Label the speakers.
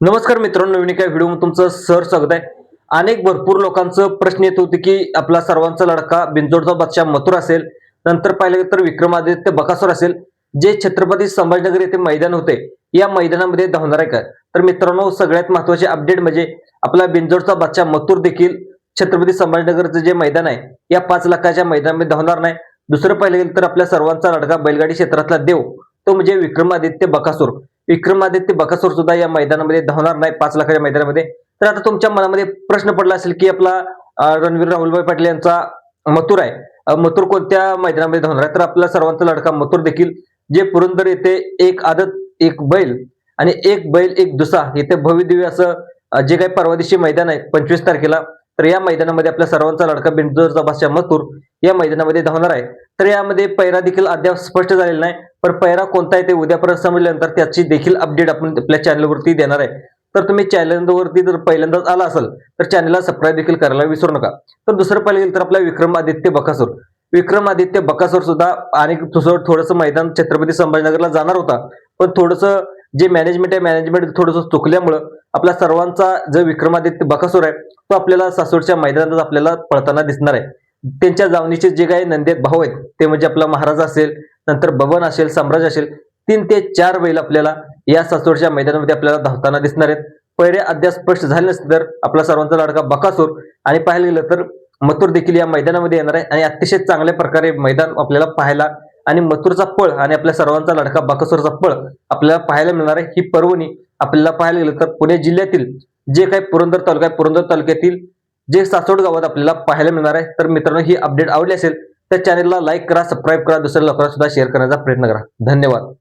Speaker 1: नमस्कार मित्रांनो, नवीन एका व्हिडिओमध्ये तुमचं स्वागत आहे. भरपूर लोकांचं प्रश्न येत होते की आपला सर्वांचा लडका बिंजोडचा बादशाह मथुर असेल, नंतर पाहिलं तर विक्रमादित्य बकासूर असेल, जे छत्रपती संभाजीनगर येथे मैदान होते, या मैदानामध्ये धावणार आहे का? तर मित्रांनो, सगळ्यात महत्त्वाचे अपडेट म्हणजे आपला बिंजोडचा बादशाह मथुर देखील छत्रपती संभाजीनगरचं जे मैदान आहे, या 5 लाखाच्या मैदानामध्ये धावणार नाही. दुसरं पाहिलं गेलं तर आपल्या सर्वांचा लडका बैलगाडी क्षेत्रातला देव, तो म्हणजे विक्रमादित्य बकासूर. विक्रमादित्य बकासूर सुद्धा या मैदानामध्ये धावणार नाही 5 लाखाच्या मैदानामध्ये. तर आता तुमच्या मनामध्ये प्रश्न पडला असेल की आपला रणवीर राहुलभाई पाटील यांचा मथुर आहे. मथुर कोणत्या मैदानामध्ये धावणार आहे? तर आपला सर्वांचा लडका मथुर देखील जे पुरंदर येथे एक आदत एक बैल आणि एक बैल एक दुसा येथे भव्यदिव्य असं जे काही परवा दिवशी मैदान आहे 25 तारखेला, तर या मैदानामध्ये आपल्या सर्वांचा लडका बिंजोरचा बादशाह मथुर या मैदानामध्ये धावणार आहे. तर यामध्ये पैरा देखील अद्याप स्पष्ट झालेला नाही, पण पैरा कोणता आहे ते उद्यापर्यंत समजल्यानंतर त्याची देखील अपडेट आपण आपल्या चॅनलवरती देणार आहे. तर तुम्ही चॅनलवरती जर पहिल्यांदाच आला असाल तर चॅनलला सबस्क्राईब देखील करायला विसरू नका. तर दुसरं पाहिलं गेलं तर आपला विक्रमादित्य बकासूर. विक्रमादित्य बकासूर सुद्धा आणि थोडंसं मैदान छत्रपती संभाजीनगरला जाणार होता, पण थोडंसं जे मॅनेजमेंट आहे, मॅनेजमेंट थोडंसं चुकल्यामुळं आपला सर्वांचा जो विक्रमादित्य बकासूर आहे, तो आपल्याला सासवडच्या मैदानात आपल्याला पळताना दिसणार आहे. त्यांच्या जावणीचे जे काही नंदी भाऊ आहेत, ते म्हणजे आपला महाराज असेल, नंतर बबन असेल, सम्राज असेल, 3 ते 4 बैल आपल्याला या सासवडच्या मैदानामध्ये आपल्याला धावताना दिसणार आहेत. पैरे अद्याप स्पष्ट झाले नसते तर आपला सर्वांचा लाडका बकासूर आणि पाहायला गेलं तर मथुर देखील या मैदानामध्ये येणार आहे आणि अतिशय चांगल्या प्रकारे मैदान आपल्याला पाहायला आणि मथुरचा पळ आणि आपल्या सर्वांचा लाडका बकासूरचा पळ आपल्याला पाहायला मिळणार आहे. ही पर्वणी आपल्याला पाहायला गेलं तर पुणे जिल्ह्यातील जे काही पुरंदर तालुका आहे, पुरंदर तालुक्यातील जे सासवड गावात आपल्याला पाहायला मिळणार आहे. तर मित्रांनो, ही अपडेट आवडली असेल तर चॅनलला लाईक करा, सबस्क्राईब करा, दुसऱ्या लोकांना सुद्धा शेअर करण्याचा प्रयत्न करा. धन्यवाद.